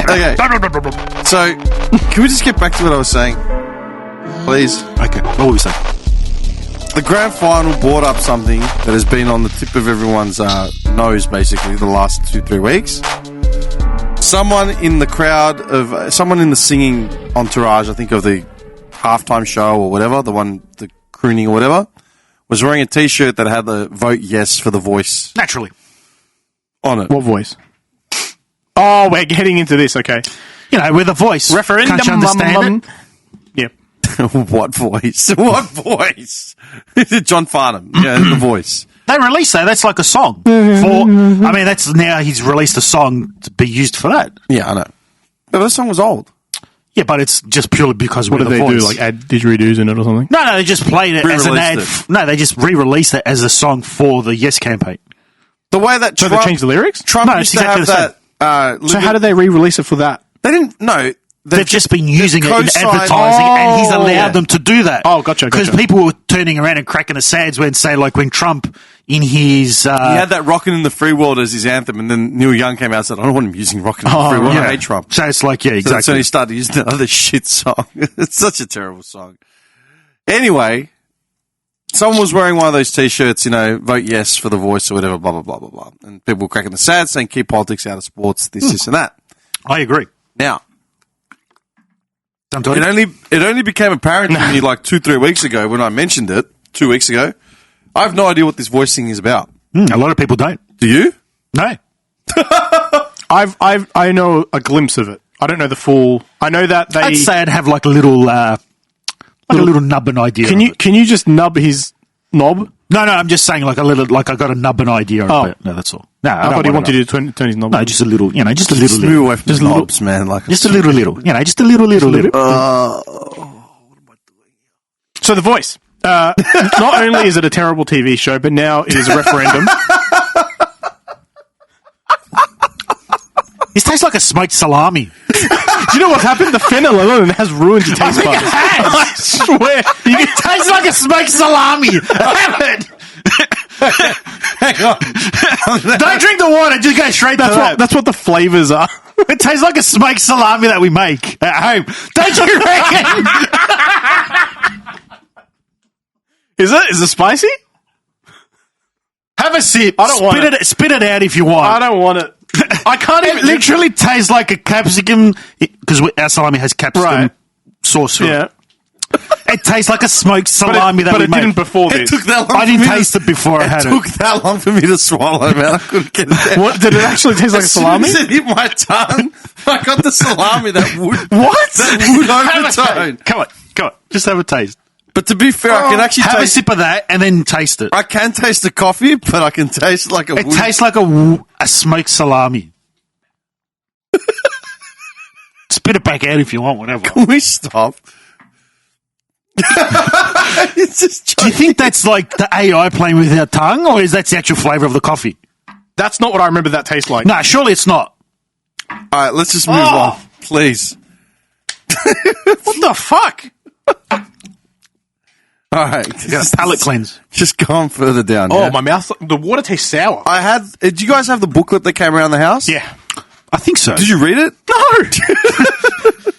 Okay. So, can we just get back to what I was saying? Please? Okay. What were we saying? The grand final brought up something that has been on the tip of everyone's nose, basically, the last 2-3 weeks. Someone in the crowd of... someone in the singing entourage, I think, of the halftime show or whatever, the crooning or whatever, was wearing a T-shirt that had the vote yes for The Voice Naturally. on it. What voice? Oh, we're getting into this, okay. You know, with a voice. Referendum. Can't you understand it? Yep. What voice? What voice? John Farnham. Yeah, The Voice. They released that. That's like a song. That's now he's released a song to be used for that. Yeah, I know. But that song was old. Yeah, but it's just purely because What we're did The they do? Voice. Like add didgeridoos in it or something? No, they just played it as an ad. Re-released No, they just re-released it as a song for the Yes campaign. The way that So Trump... they changed the lyrics? Trump No, used it's to have exactly that... So how did they re-release it for that? They didn't... No. They've just been using it in co-signed- advertising, and he's allowed yeah. them to do that. Oh, gotcha. Because people were turning around and cracking the sads when, say, like when Trump in his... He had that Rockin' in the Free World as his anthem, and then Neil Young came out and said, I don't want him using Rockin' in the Free World. I hate Trump. So it's like, yeah, So exactly. that's when he started using that other shit song. It's such a terrible song. Anyway, someone was wearing one of those T-shirts, vote yes for The Voice or whatever, blah, blah, blah, blah, blah. And people were cracking the sad saying keep politics out of sports, this and that. I agree. Now, it only became apparent to me like 2-3 weeks ago when I mentioned it, 2 weeks ago. I have no idea what this voice thing is about. A lot of people don't. Do you? No. I know a glimpse of it. I don't know the full. I know that they. I'd say I'd have like a little nubbin idea. Can you just nub his knob? No, I'm just saying like a little, like I got a nubbin idea of it. No, that's all. No, I thought he wanted you to turn his knob. No, just a little, just a little. Move away from just the knobs, man. Like just a little, just a little. So The Voice. Not only is it a terrible TV show, but now it is a referendum. This tastes like a smoked salami. Do you know what's happened? The fennel alone has ruined your taste buds. I swear. It tastes like a smoked salami. Have it. hang on. Don't drink the water. Just go straight to that. That's what the flavors are. It tastes like a smoked salami that we make at home. Don't you reckon? Is it? Is it spicy? Have a sip. I don't want it. Spit it out if you want. I don't want it. I can't It even. literally tastes like a capsicum, because our salami has capsicum sauce in it. Yeah. It tastes like a smoked salami but we it make. didn't before It this. took that long. I didn't taste it before I had It took that long for me to swallow, man. I couldn't get it down. What did it actually taste like? A As soon salami? as it hit my tongue, I got the salami, that wood. What? That wood Have a overtone. taste. Come on. Just have a taste. But to be fair, I can actually Have a taste. sip of that and then taste it. I can taste the coffee, but I can taste like a It wood. tastes like a smoked salami. Spit it back out if you want, whatever. Can we stop? It's just Do you think that's like the AI playing with our tongue, or is that the actual flavour of the coffee? That's not what I remember that tastes like. No, surely it's not. All right, let's just move on, please. What the fuck? All right, Got a palate cleanse. just go on further down. Oh, yeah? my mouth. The water tastes sour. Did you guys have the booklet that came around the house? Yeah. I think so. Did you read it? No.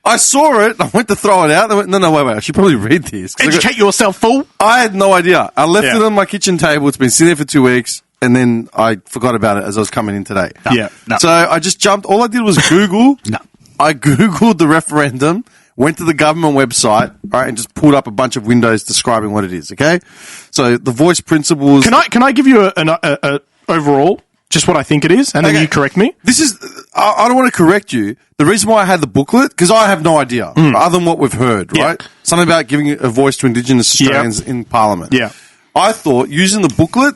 I saw it. I went to throw it out. I went, no, wait. I should probably read this. 'Cause Educate yourself, fool. I had no idea. I left Yeah. it on my kitchen table. It's been sitting there for 2 weeks, and then I forgot about it as I was coming in today. Yeah. No. So I just jumped. All I did was Google. No. I Googled the referendum, went to the government website, right, and just pulled up a bunch of windows describing what it is, okay? So the voice principles... Can I give you a overall, just what I think it is, and then Okay. you correct me? This is... I don't want to correct you. The reason why I had the booklet, because I have no idea, other than what we've heard, Yeah. right? Something about giving a voice to Indigenous Australians in Parliament. Yeah. I thought, using the booklet,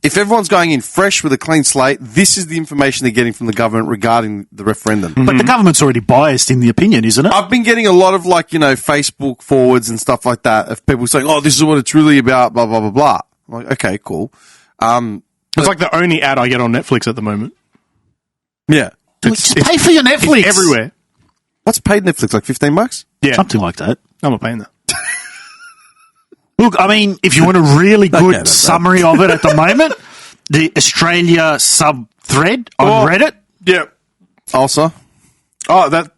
if everyone's going in fresh with a clean slate, this is the information they're getting from the government regarding the referendum. But the government's already biased in the opinion, isn't it? I've been getting a lot of, Facebook forwards and stuff like that of people saying, oh, this is what it's really about, blah, blah, blah, blah. I'm like, okay, cool. It's like the only ad I get on Netflix at the moment. Yeah. Just pay for your Netflix. It's everywhere. What's paid Netflix, like $15? Yeah. Something like that. I'm not paying that. Look, I mean, if you want a really good that's summary of it at the moment, the Australia sub thread on Reddit Yeah. Ulcer. Oh, that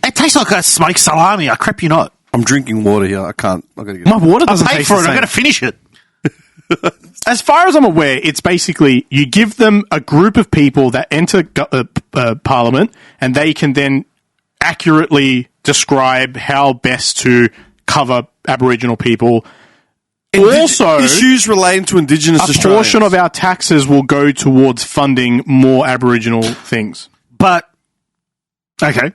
It tastes like a smoked salami. I crap you not. I'm drinking water here. I can't. I gotta get my water I doesn't paid taste for the it. same. I'm going to finish it. As far as I'm aware, it's basically you give them a group of people that enter Parliament, and they can then accurately describe how best to cover Aboriginal people. Also, issues relating to Indigenous a Australians. portion of our taxes will go towards funding more Aboriginal things. But, okay.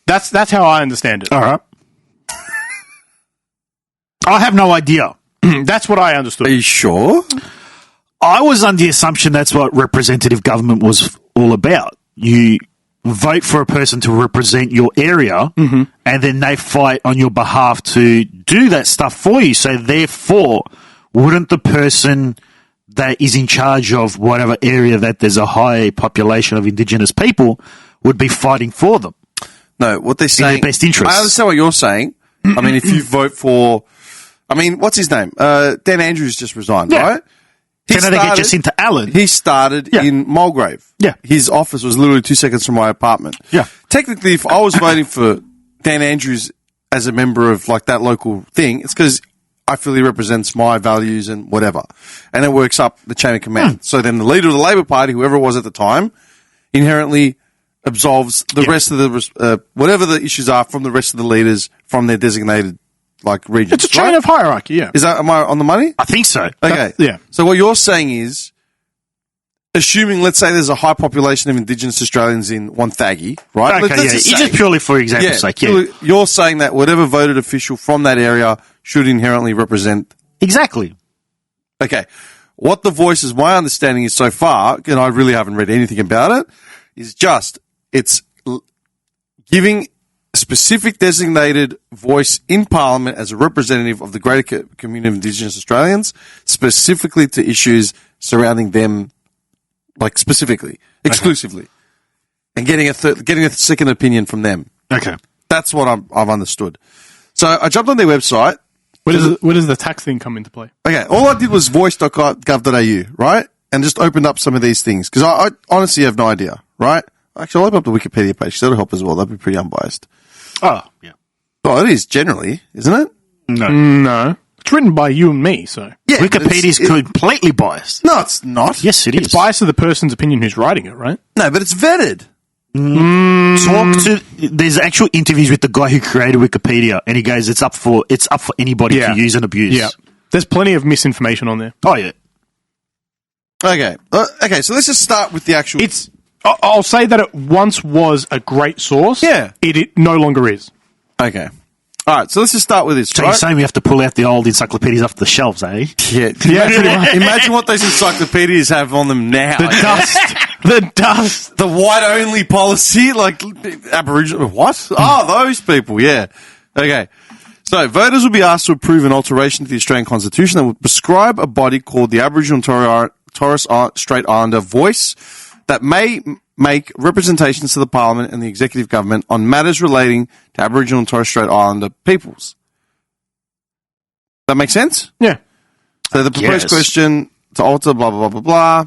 That's how I understand it. All right. I have no idea. That's what I understood. Are you sure? I was under the assumption that's what representative government was all about. You vote for a person to represent your area, and then they fight on your behalf to do that stuff for you. So therefore, wouldn't the person that is in charge of whatever area that there's a high population of Indigenous people would be fighting for them? No, what they're saying. their best interest. I understand what you're saying. I mean, if you vote for, I mean, what's his name? Dan Andrews just resigned, Yeah. right? Can they get Jacinta Allen? He started Yeah. in Mulgrave. Yeah. His office was literally 2 seconds from my apartment. Yeah. Technically, if I was voting for Dan Andrews as a member of like that local thing, it's because I feel he represents my values and whatever. And it works up the chain of command. So then the leader of the Labor Party, whoever it was at the time, inherently absolves the rest of the, whatever the issues are from the rest of the leaders from their designated like regions. It's a chain of hierarchy, yeah. Is that, am I on the money? I think so. Okay. yeah. So what you're saying is, assuming, let's say there's a high population of Indigenous Australians in Wonthaggi, right? Okay, Let's yeah. Just purely for example's sake, yeah. You're saying that whatever voted official from that area should inherently represent. Exactly. Okay. What the voice is, my understanding is so far, and I really haven't read anything about it, is just, it's giving a specific designated voice in Parliament as a representative of the greater community of Indigenous Australians, specifically to issues surrounding them, like specifically, exclusively, and getting a second opinion from them. Okay. That's what I've understood. So I jumped on their website. Where does the tax thing come into play? Okay, all I did was voice.gov.au, right? And just opened up some of these things. Because I honestly have no idea, right? Actually, I'll open up the Wikipedia page. That'll help as well. That'd be pretty unbiased. Oh, yeah. Well, it is generally, isn't it? No. It's written by you and me, so. Yeah. Wikipedia is completely biased. No, it's not. Yes, it is. It's biased to the person's opinion who's writing it, right? No, but it's vetted. There's actual interviews with the guy who created Wikipedia, and he goes, "It's up for anybody to use and abuse." Yeah. There's plenty of misinformation on there. Oh yeah. Okay. Okay, so let's just start with the actual... I'll say that it once was a great source. Yeah. It no longer is. Okay. All right, so let's just start with this, So right? you're saying we have to pull out the old encyclopedias off the shelves, eh? Yeah. Imagine what those encyclopedias have on them now. The dust. The dust. The white-only policy, like Aboriginal... What? Oh, those people, yeah. Okay. So, voters will be asked to approve an alteration to the Australian Constitution that would prescribe a body called the Aboriginal and Torres Strait Islander Voice that may make representations to the Parliament and the executive government on matters relating to Aboriginal and Torres Strait Islander peoples. That make sense? Yeah. So the proposed Yes. question to alter blah, blah, blah, blah,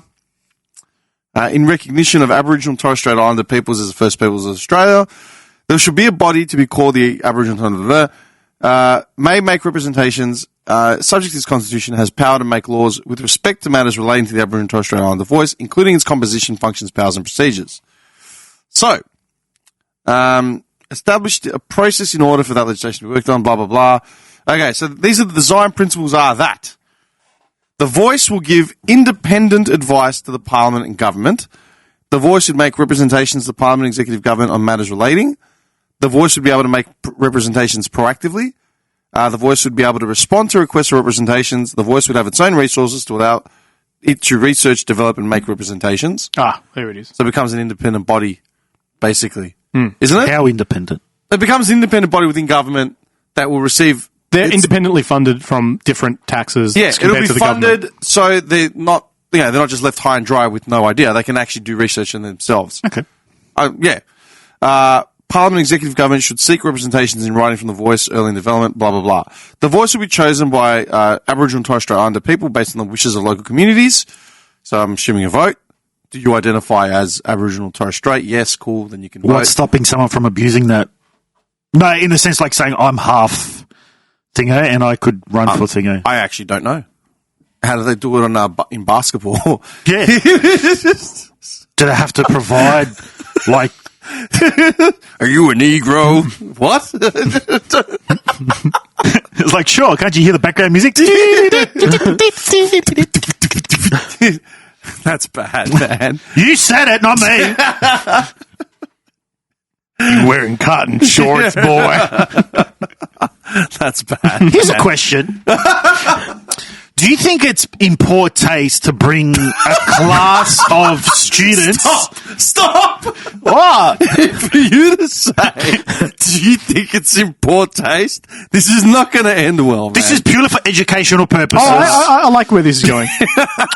blah. In recognition of Aboriginal and Torres Strait Islander peoples as the first peoples of Australia, there should be a body to be called the Aboriginal may make representations subject to this constitution, has power to make laws with respect to matters relating to the Aboriginal and Torres Strait Islander voice, including its composition, functions, powers, and procedures. So, established a process in order for that legislation to be worked on, blah, blah, blah. Okay, so these are the design principles are that the voice will give independent advice to the Parliament and government. The voice would make representations to the Parliament and executive government on matters relating. The voice would be able to make representations proactively. The voice would be able to respond to requests for representations. The voice would have its own resources to allow it to research, develop, and make representations. Ah, there it is. So it becomes an independent body, basically. Isn't it? How independent? It becomes an independent body within government that will receive... They're independently funded from different taxes. Yeah, it'll compared be to the funded government. so they're not... they're not just left high and dry with no idea. They can actually do research on themselves. Okay. Parliament and executive government should seek representations in writing from the voice early in development, blah, blah, blah. The voice will be chosen by Aboriginal and Torres Strait Islander people based on the wishes of local communities. So I'm assuming a vote. do you identify as Aboriginal and Torres Strait? Yes, cool. Then you can vote. What's stopping someone from abusing that? No, in the sense like saying I'm half thingo and I could run for thingo. I actually don't know. How do they do it in basketball? Yeah. Do they have to provide like? Are you a Negro? What? It's like, sure, can't you hear the background music? That's bad, man. You said it, not me. You're wearing cotton shorts, boy. That's bad. Here's a question. Do you think it's in poor taste to bring a class of students? Stop! What? For you to say, do you think it's in poor taste? This is not going to end well, man. This is purely for educational purposes. I like where this is going.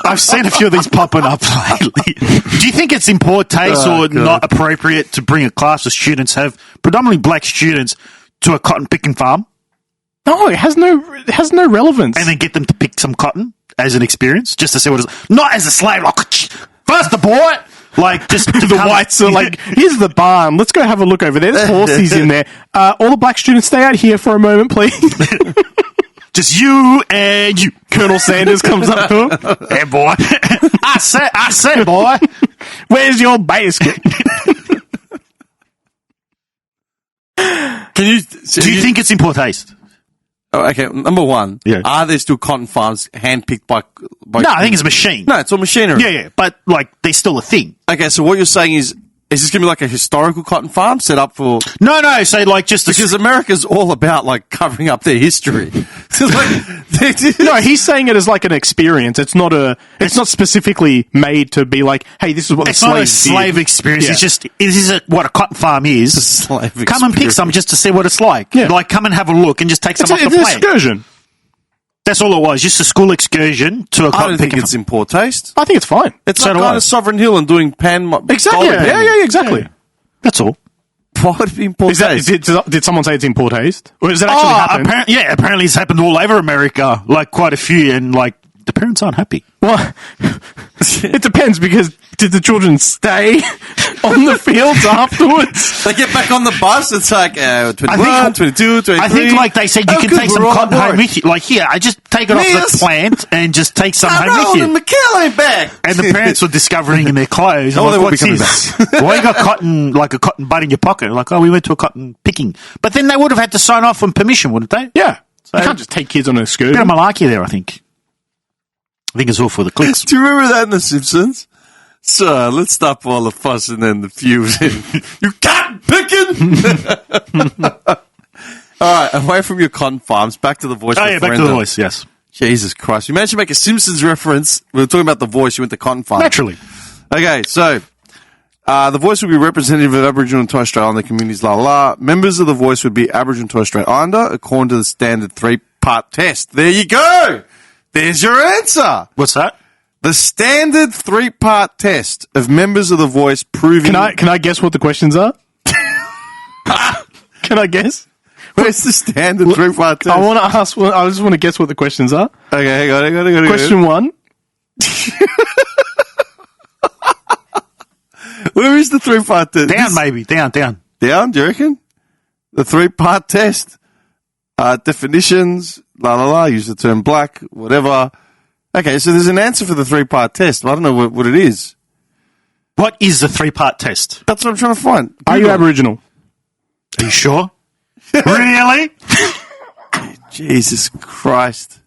I've seen a few of these popping up lately. Do you think it's in poor taste or not appropriate to bring a class of students, have predominantly black students, to a cotton picking farm? No, it has no relevance. And then get them to pick some cotton as an experience, just to see what it's... Not as a slave, like, first the boy... Like, just the whites are like, here's the barn. Let's go have a look over there. There's horses in there. All the black students, stay out here for a moment, please. Just you and you. Colonel Sanders comes up to him. Hey, boy. I said, boy. Where's your basket? Do you think it's in poor taste? Oh, okay, number one. Yeah. Are there still cotton farms handpicked by No, I think it's a machine. No, it's all machinery. Yeah, but like they're still a thing. Okay, so what you're saying is this going to be like a historical cotton farm set up for... No, so like just... Because America's all about like covering up their history. No, he's saying it as like an experience. It's not specifically made to be like, hey, this is what the slaves It's not a slave did. experience. Yeah. It's just, this is what a cotton farm is. slave Come and pick some just to see what it's like. Yeah. Like, come and have a look and just take some off the It's an plant. excursion. That's all it was, just a school excursion to a I cotton don't think picking it's in poor taste. I think it's fine. It's So like do going I. to Sovereign Hill and doing Exactly. gold panning. Yeah, exactly. Yeah. That's all. Why would it be in poor taste? Did someone say it's in poor taste? Or does it actually happen? Apparently it's happened all over America, like quite a few, and like the parents aren't happy. Well, it depends, because did the children stay on the fields afterwards? They get back on the bus, it's like 21, 22, 23. I think like they said you can good, take some we're all cotton on home board. with you. Like, here, I just take it off the plant and just take some home with you. and McKell ain't back. And the parents were discovering in their clothes. Oh, Like, they won't what's be coming this? Why you got cotton, like a cotton bud in your pocket? Like, oh, we went to a cotton picking. But then they would have had to sign off on permission, wouldn't they? Yeah. You can't just take kids on a excursion. Bit of malarkey there, I think. I think it's all for the clicks. Do you remember that in The Simpsons? So, let's stop all the fussing and the fusing. You cotton picking! All right, away from your cotton farms, back to the voice. Oh, yeah, back to the voice, yes. Jesus Christ. You managed to make a Simpsons reference. We were talking about the voice. You went to cotton farm. Naturally. Okay, so the voice would be representative of Aboriginal and Torres Strait Islander communities, Members of the voice would be Aboriginal and Torres Strait Islander, according to the standard three-part test. There you go! There's your answer! What's that? The standard three-part test of members of the voice proving... Can I guess what the questions are? Can I guess? Where's the standard three-part test? I want to ask. I just want to guess what the questions are. Okay, hang on. Question 1. Where is the three-part test? Down, maybe. Down. Down, do you reckon? The three-part test. Definitions, use the term black, whatever. Okay, so there's an answer for the three-part test. I don't know what it is. What is the three-part test? That's what I'm trying to find. Are you Aboriginal? Are you sure? Really? Jesus Christ.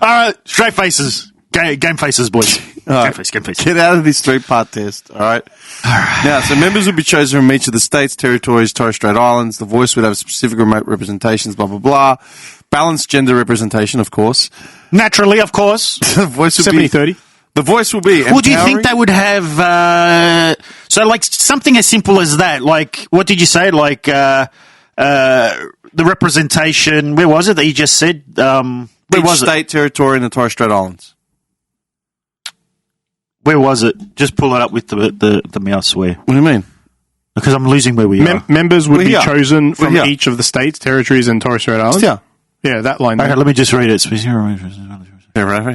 All right, straight faces. Game faces, boys. Game face. Get out of this three-part test, all right? Now, so members would be chosen from each of the states, territories, Torres Strait Islands. The voice would have specific remote representations, blah, blah, blah. Balanced gender representation, of course. Naturally, of course. The voice would 70-30. The voice will be Well, do you think they would have... so, like, something as simple as that? Like, what did you say? Like, the representation... Where was it that you just said? Where was state, territory, and the Torres Strait Islands. Where was it? Just pull it up with the mouse where. What do you mean? Because I'm losing where we are. Members would We're be here. chosen from We're here. each of the states, territories, and Torres Strait Islands. Yeah. Yeah, that line there. Okay, let me just read it. Yeah, right.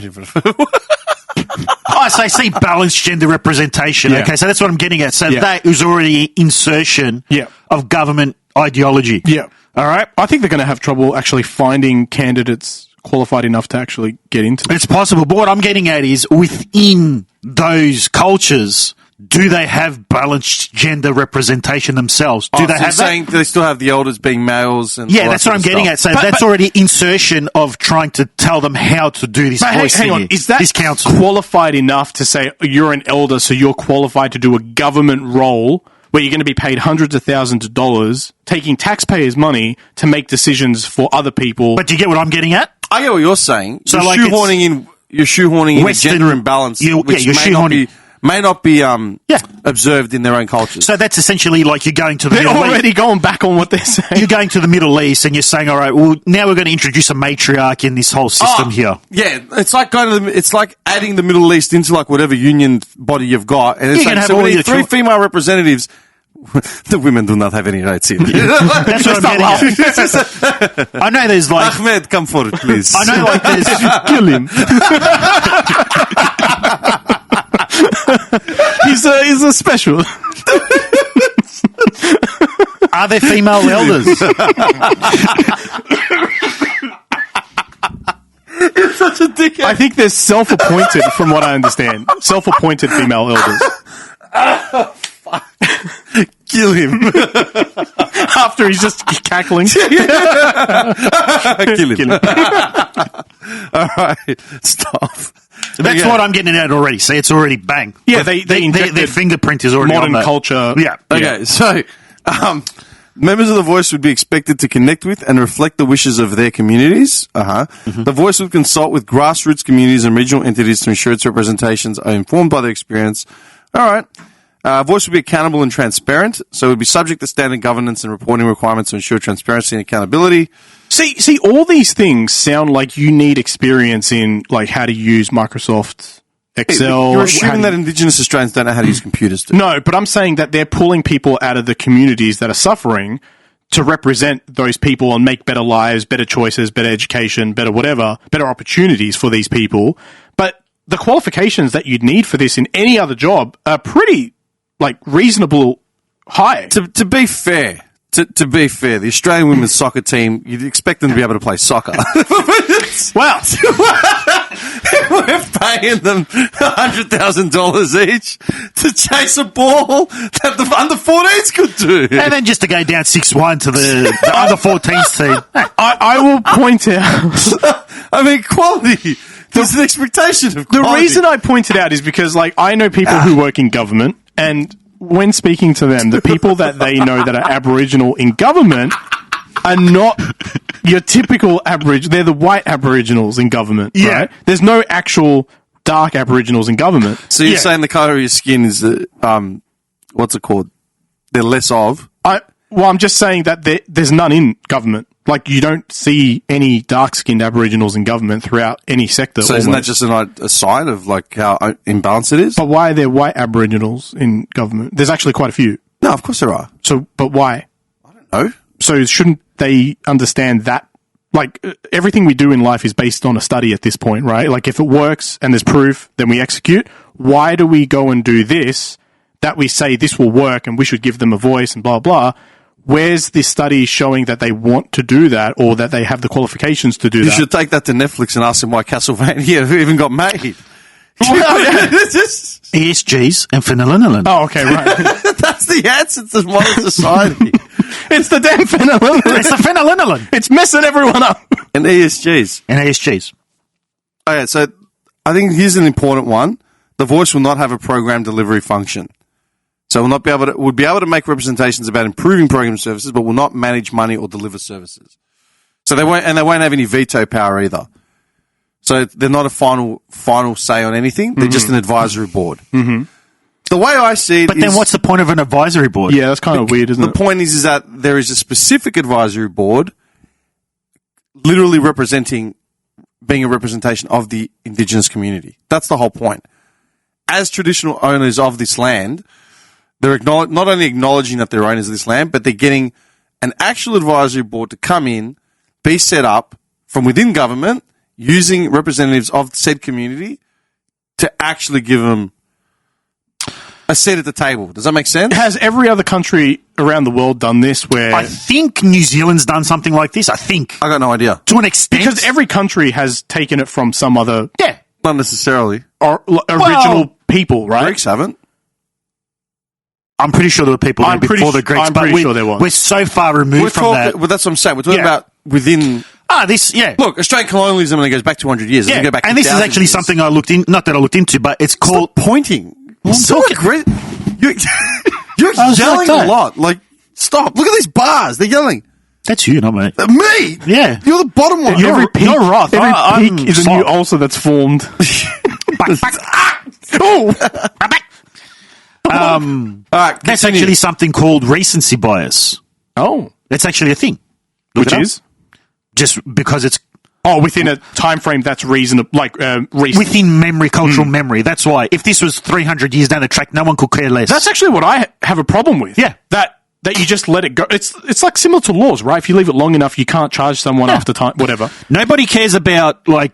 I say balanced gender representation. Yeah. Okay, so that's what I'm getting at. So Yeah. that is already insertion Yeah. of government ideology. Yeah. All right? I think they're going to have trouble actually finding candidates qualified enough to actually get into it. It's possible, but what I'm getting at is within those cultures, do they have balanced gender representation themselves? Do they so have you're saying they still have the elders being males? And Yeah, all that that's what sort I'm of getting stuff? at. So But- that's already insertion of trying to tell them how to do this But voice hang on, thingy, is that this council. qualified enough to say you're an elder, so you're qualified to do a government role where you're going to be paid hundreds of thousands of dollars, taking taxpayers' money to make decisions for other people? But do you get what I'm getting at? I get what you're saying. So, You're like, shoehorning in a Western- gender imbalance, you're which shoehorning- may not be Yeah. observed in their own cultures. So that's essentially like you're going to the They're Middle East. already going back on what they're saying. You're going to the Middle East and you're saying, all right, well, now we're going to introduce a matriarch in this whole system here. Yeah, it's like it's like adding the Middle East into like whatever union body you've got, and it's You can like, have so all we your need three female representatives. The women do not have any rights here. That's what I'm getting at. I know there's like, Ahmed, come forward, please. I know like there's, Kill him. He's a special. are there female elders? Such a dickhead. I think there's self-appointed, from what I understand. Self-appointed female elders. Kill him. After he's just cackling. Kill him. All right, stop. That's Okay. what I'm getting at already. See, it's already bang. Yeah, they their injected fingerprint is already modern on that. culture. Yeah. Okay, so members of the Voice would be expected to connect with and reflect the wishes of their communities. The Voice would consult with grassroots communities and regional entities to ensure its representations are informed by their experience. All right. Voice would be accountable and transparent, so it would be subject to standard governance and reporting requirements to ensure transparency and accountability. See, all these things sound like you need experience in like how to use Microsoft Excel. You're assuming that Indigenous Australians don't know how to use computers, too. No, but I'm saying that they're pulling people out of the communities that are suffering to represent those people and make better lives, better choices, better education, better whatever, better opportunities for these people. But the qualifications that you'd need for this in any other job are pretty like reasonable high. To be fair, the Australian women's soccer team, you'd expect them to be able to play soccer. Well, We're paying them $100,000 each to chase a ball that the under 14s could do. And then just to go down 6-1 to the under 14s team. I will point out I mean, quality. There's an expectation of the quality. reason I pointed out is because like I know people who work in government, and when speaking to them, the people that they know that are Aboriginal in government are not your typical Aboriginal. They're the white Aboriginals in government. Yeah. Right? There's no actual dark Aboriginals in government. So you're saying the colour of your skin is, what's it called? They're less of? I'm just saying that there's none in government. Like, you don't see any dark-skinned Aboriginals in government throughout any sector. So isn't that almost. just a sign of like how imbalanced it is? But why are there white Aboriginals in government? There's actually quite a few. No, of course there are. So, but why? No. So shouldn't they understand that? Like, everything we do in life is based on a study at this point, right? Like, if it works and there's proof, then we execute. Why do we go and do this, that we say this will work and we should give them a voice and blah, blah? Where's the study showing that they want to do that or that they have the qualifications to do You that? should take that to Netflix and ask them why Castlevania even got made. ESGs and phenyllanolene. Oh, okay, right. That's the answer to modern society. It's the damn phenyllanolene. It's the phenyllanolene. It's messing everyone up. And ESGs. And ESGs. Okay, so I think here's an important one. The Voice will not have a program delivery function. So we'll be able to make representations about improving program services, but will not manage money or deliver services. So they won't have any veto power either. So they're not a final say on anything. They're just an advisory board. Mm-hmm. The way I see it But then what's the point of an advisory board? Yeah, that's kind of weird, isn't the it? point is that there is a specific advisory board literally being a representation of the Indigenous community. That's the whole point. As traditional owners of this land, they're not only acknowledging that they're owners of this land, but they're getting an actual advisory board to come in, be set up from within government, using representatives of said community to actually give them a seat at the table. Does that make sense? Has every other country around the world done this where... I think New Zealand's done something like this. I think. I got no idea. To an extent. Because every country has taken it from some other... Yeah. Not necessarily. Original people, right? Greeks haven't. I'm pretty sure there were people there before the Greeks. I'm pretty sure there was. We're so far removed from that. Well, that's what I'm saying. We're talking about within... Look, Australian colonialism only goes back 200 years. It doesn't go back and this is 1,000 actually years. something I looked in, not that I looked into, but it's called... Stop pointing. You're yelling a lot. Like, stop. Look at these bars. They're yelling. That's you, not me. Me? Yeah. You're the bottom one. You're Roth. Every peak is a new ulcer that's formed. All right, That's continue. actually something called recency bias. Oh. That's actually a thing. Which is? Just because it's Oh, within a time frame that's reasonable, like recent. within memory, cultural memory. That's why. If this was 300 years down the track, no one could care less. That's actually what I have a problem with. Yeah. That you just let it go. It's like similar to laws, right? If you leave it long enough, you can't charge someone after time, whatever. Nobody cares about, like,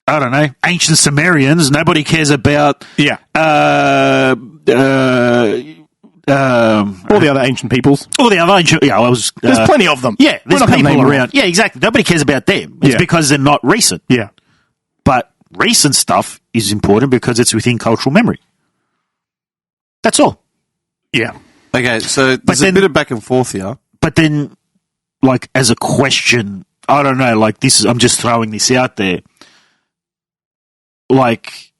I don't know, ancient Sumerians. Nobody cares about Yeah. all All the other ancient peoples. the other ancient. Yeah, I was. There's plenty of them. Yeah, We're there's not gonna people name them around. all. Yeah, exactly. Nobody cares about them. It's Yeah. because they're not recent. Yeah. But recent stuff is important because it's within cultural memory. That's all. Yeah. Okay, so there's then- a bit of back and forth here. But then, like, as a question, I don't know, like, this is, I'm just throwing this out there. Like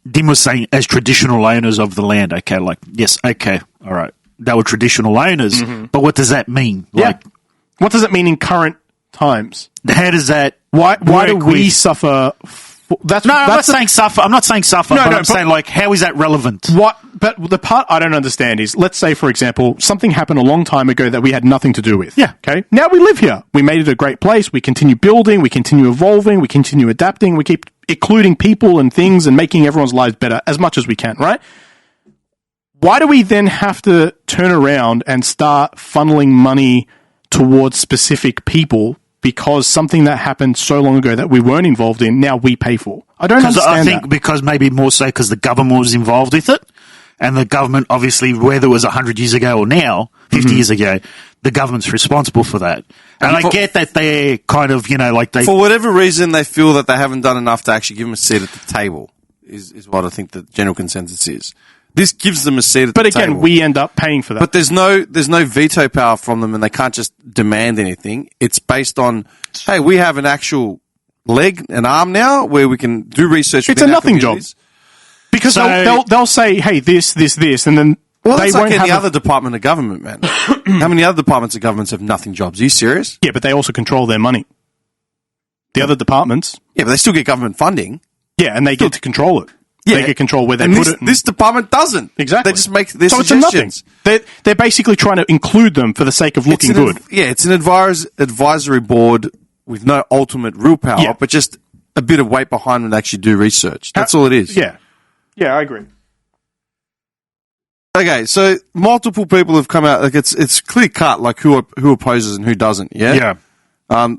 Dim was saying, as traditional owners of the land, okay, like, yes, okay, all right. They were traditional owners, but what does that mean? Yeah. Like, What does it mean in current times? how does that Why do work we with- suffer? That's No, I'm not that's saying suffer. I'm not saying suffer, No, but no, I'm but- saying, like, how is that relevant? what. But the part I don't understand is, let's say, for example, something happened a long time ago that we had nothing to do with. Yeah. Okay. Now we live here. We made it a great place. We continue building. We continue evolving. We continue adapting. We keep including people and things and making everyone's lives better as much as we can. Right. Why do we then have to turn around and start funneling money towards specific people because something that happened so long ago that we weren't involved in, now we pay for? I don't Because understand I think that. because maybe more so because the government was involved with it, and the government, obviously, whether it was 100 years ago or now, 50 years ago, the government's responsible for that. And I get that they're kind of, like they... For whatever reason, they feel that they haven't done enough to actually give them a seat at the table, is what I think the general consensus is. This gives them a seat at But the table. again, we end up paying for that. But there's no veto power from them, and they can't just demand anything. It's based on, hey, we have an actual leg and arm now where we can do research. It's within a our nothing job. communities. Because So- they'll say, hey, this, and then Well, they that's won't like any have other department of government, man. How many other departments of governments have nothing jobs? Are you serious? Yeah, but they also control their money. The other departments, Yeah, but they still get government funding. yeah, and they get to control it. Yeah. They get control where they And put this, it. this department doesn't. Exactly. They just make their so it's a nothing. suggestions. They're basically trying to include them for the sake of looking good. It's an advisory board with no ultimate real power, Yeah. but just a bit of weight behind them to actually do research. That's all it is. Yeah. Yeah, I agree. Okay, so multiple people have come out. Like it's clear cut, like who opposes and who doesn't. Yeah.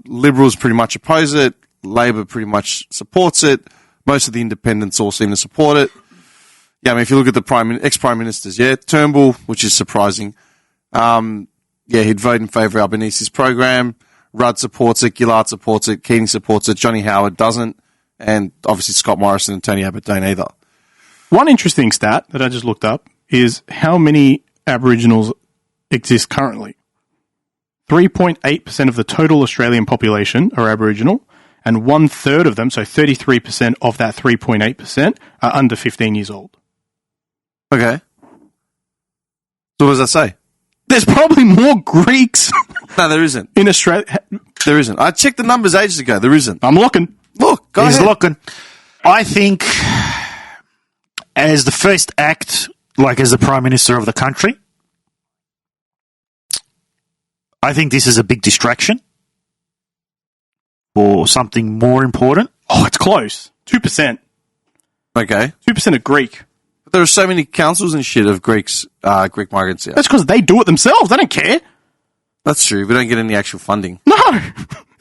Liberals pretty much oppose it. Labor pretty much supports it. Most of the independents all seem to support it. Yeah, I mean, if you look at the ex-prime ministers, Turnbull, which is surprising. He'd vote in favour of Albanese's program. Rudd supports it. Gillard supports it. Keating supports it. Johnny Howard doesn't. And obviously Scott Morrison and Tony Abbott don't either. One interesting stat that I just looked up is how many Aboriginals exist currently. 3.8% of the total Australian population are Aboriginal, and 1/3 of them, so 33% of that 3.8%, are under 15 years old. Okay. So what does that say? There's probably more Greeks No, there isn't. in Australia. There isn't. I checked the numbers ages ago. There isn't. I'm looking. Look, go He's ahead. looking. I think, as the first act, like as the Prime Minister of the country, I think this is a big distraction for something more important. Oh, it's close. 2%. Okay. 2% are Greek. But there are so many councils and shit of Greek migrants here. That's because they do it themselves. They don't care. That's true. We don't get any actual funding. No.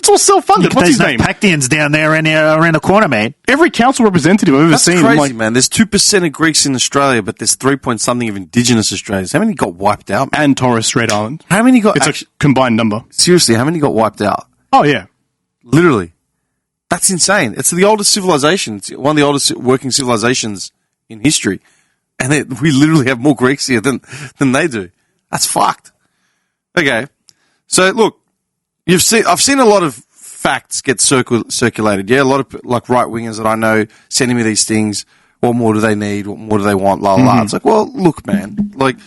It's all self-funded. What's his name? Pactians down there around the corner, man. Every council representative I've ever That's seen. crazy, I'm like, man. There's 2% of Greeks in Australia, but there's 3-point-something of Indigenous Australians. How many got wiped out, man? and Torres Strait Island. How many got... It's a combined number. seriously, how many got wiped out? Oh, yeah. Literally. That's insane. It's the oldest civilization. It's one of the oldest working civilizations in history. And we literally have more Greeks here than they do. That's fucked. Okay. So, look, I've seen a lot of facts get circulated. Yeah, a lot of like right-wingers that I know sending me these things. What more do they need? What more do they want? La, la, la. It's like, well, look, man. Like,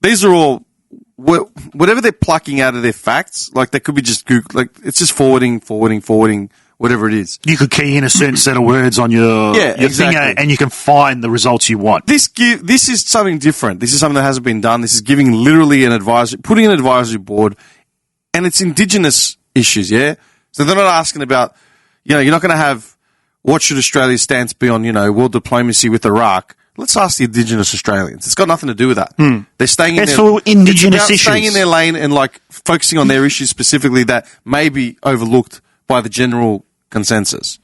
these are all... whatever they're plucking out of their facts, like, they could be just Google... Like, it's just forwarding, whatever it is. You could key in a certain set of words on your exactly. thing, and you can find the results you want. This is something different. This is something that hasn't been done. This is giving literally putting an advisory board, and it's Indigenous issues, yeah? So they're not asking about, you're not going to have, what should Australia's stance be on, world diplomacy with Iraq? Let's ask the Indigenous Australians. It's got nothing to do with that. They're staying in It's for Indigenous issues. Staying in their lane and, like, focusing on their issues specifically that may be overlooked by the general consensus.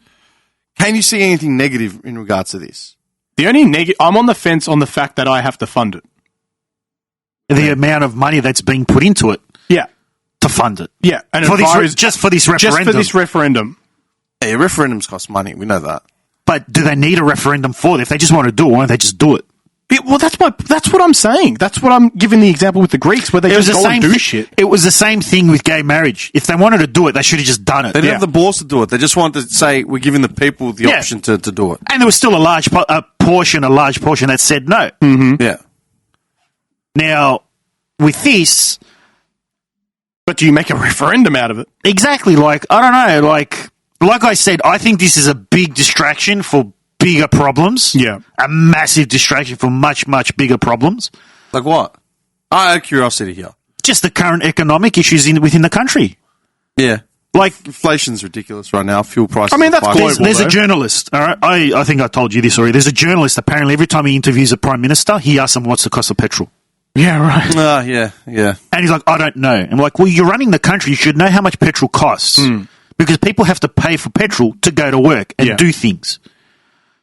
Can you see anything negative in regards to this? The only negative... I'm on the fence on the fact that I have to fund it. The amount of money that's being put into it Yeah. to fund it. Yeah. And Just for this referendum. Just for this referendum. Yeah, referendums cost money. We know that. But do they need a referendum for it? If they just want to do it, why don't they just do it? Well, that's what I'm saying. That's what I'm giving the example with the Greeks, where they just go and do shit. It was the same thing with gay marriage. If they wanted to do it, they should have just done it. They didn't have the balls to do it. They just wanted to say, we're giving the people the option to do it. And there was still a large portion that said no. Mm-hmm. Yeah. Now, with this... But do you make a referendum out of it? Exactly. Like, I don't know. Like I said, I think this is a big distraction for bigger problems. Yeah. A massive distraction for much, much bigger problems. Like what? I have curiosity here. Just the current economic issues within the country. Yeah. Like, inflation's ridiculous right now. Fuel prices. I mean, that's global. There's a journalist. All right, I think I told you this already. There's a journalist. Apparently, every time he interviews a prime minister, he asks him what's the cost of petrol. Yeah, right. Yeah. And he's like, I don't know. I'm like, well, you're running the country. You should know how much petrol costs because people have to pay for petrol to go to work and do things.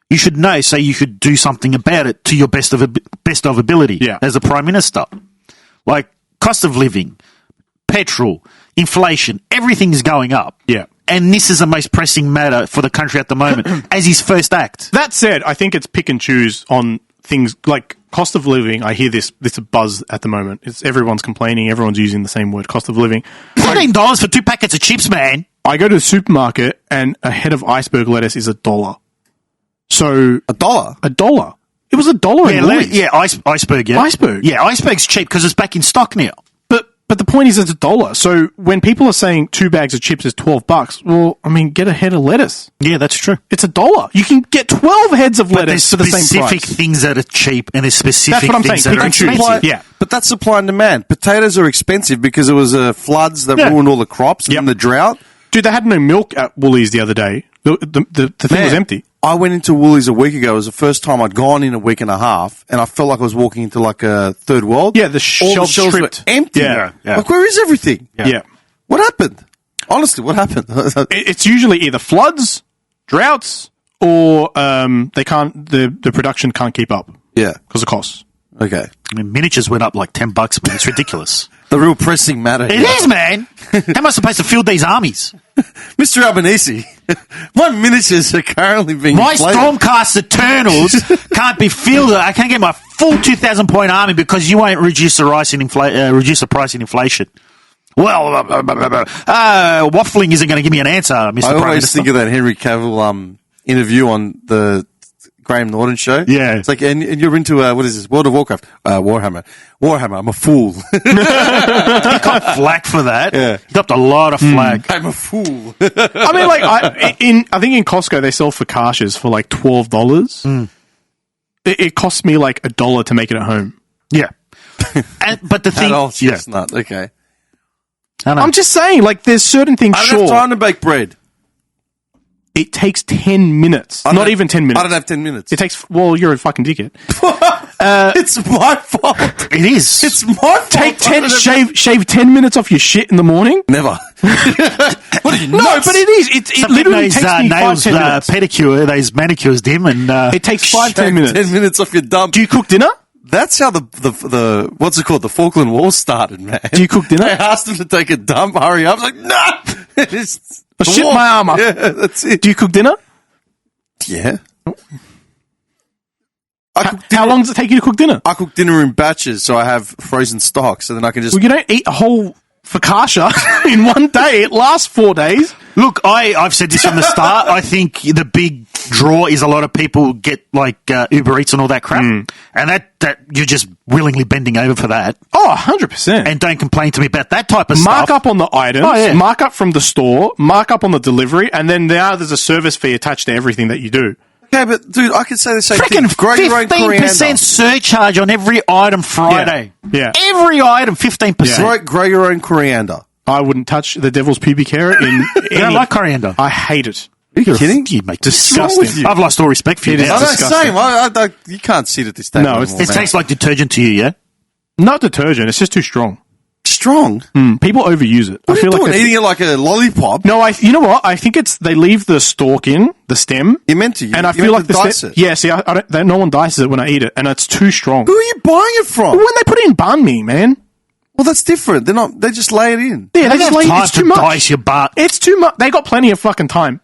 You should know, so you could do something about it to your best of ability as the prime minister. Like cost of living, petrol, inflation, everything's going up. Yeah. And this is the most pressing matter for the country at the moment as his first act. That said, I think it's pick and choose on things like cost of living. I hear this a buzz at the moment. Everyone's complaining. Everyone's using the same word, cost of living. $15 for 2 packets of chips, man. I go to the supermarket and a head of iceberg lettuce is $1. So $1? $1. It was $1 in Woolies. Yeah, iceberg, yeah. Iceberg. Yeah, iceberg's cheap because it's back in stock now. But the point is it's $1. So when people are saying 2 bags of chips is $12, well, I mean, get a head of lettuce. Yeah, that's true. It's $1. You can get 12 heads of lettuce for the same price. There's specific things that are cheap and there's specific That's what I'm things saying. that are expensive. Yeah. But that's supply and demand. Potatoes are expensive because it was floods that ruined all the crops and the drought. Dude, they had no milk at Woolies the other day. The thing was empty. I went into Woolies a week ago. It was the first time I'd gone in a week and a half, and I felt like I was walking into like a third world. Yeah, the shelves shelves were stripped. empty. Yeah. Like, where is everything? Yeah. What happened? Honestly, what happened? It's usually either floods, droughts, or the production can't keep up. Yeah. Because of costs. Okay. I mean, miniatures went up like $10, man. It's ridiculous. The real pressing matter. It is, man. How am I supposed to field these armies? Mr. Albanese, what miniatures are currently being My inflated? Stormcast Eternals can't be fielded. I can't get my full 2,000 point army because you won't reduce the price in inflation. Well, waffling isn't going to give me an answer, Mr. Prime I always Minister. think of that Henry Cavill interview on the Graham Norton show. Yeah. It's like, and you're into, what is this, World of Warcraft? Warhammer, I'm a fool. He got flack for that. Yeah. He got a lot of flack. I'm a fool. I mean, like, I think in Costco they sell focaccias for like $12. It costs me like $1 to make it at home. Yeah. But the thing... That old chestnut, okay. I'm just saying, like, there's certain things, I don't have time to bake bread. It takes 10 minutes. Not even 10 minutes. I don't have 10 minutes. It takes... Well, you're a fucking dickhead. It's my fault. It is. It's my fault. Take 10, shave 10 minutes off your shit in the morning. Never. What are you? No, but it is. It literally takes me 5-10 nails, minutes. pedicure, those manicures, Dim, and It takes 5-10 minutes. 10 minutes off your dump. Do you cook dinner? That's how the what's it called? The Falkland War started, man. Do you cook dinner? They asked him to take a dump. Hurry up! I was like, nah. It's I shit my armor. Yeah, that's it. Do you cook dinner? Yeah. How long does it take you to cook dinner? I cook dinner in batches, so I have frozen stock, so then I can just. Well, you don't eat a whole focaccia in one day. It lasts 4 days. look, I've said this from the start. I think the big draw is a lot of people get like Uber Eats and all that crap, and that you're just willingly bending over for that. Oh, 100%. And don't complain to me about that type of Mark stuff. up on the items, mark up from the store, mark up on the delivery, and then now there's a service fee attached to everything that you do. Okay, but dude, I could say the same thing. Freaking Grow your own 15% coriander. surcharge on every item Friday. Yeah. Every item, 15%. Grow your own coriander. I wouldn't touch the devil's pubic hair in You don't like coriander? I hate it. Are you kidding? You make Disgusting. with you? I've lost all respect for you. It is now. I know, disgusting. same. You can't sit at this table. No, it's- anymore, It man. tastes like detergent to you, yeah? Not detergent. It's just too strong. strong. People overuse it. What I feel are you like doing? Eating it like a lollipop? No, you know what? I think it's they leave the stalk in the stem. You're meant to. And I You're feel meant like to the dice stem. it. Yeah, see, I don't, no one dices it when I eat it, and it's too strong. Who are you buying it from? When they put it in banh mi, man. Well, that's different. They're not. They just lay it in. Yeah, they They just don't lay have it's time too to much. dice your butt. It's too much. They got plenty of fucking time.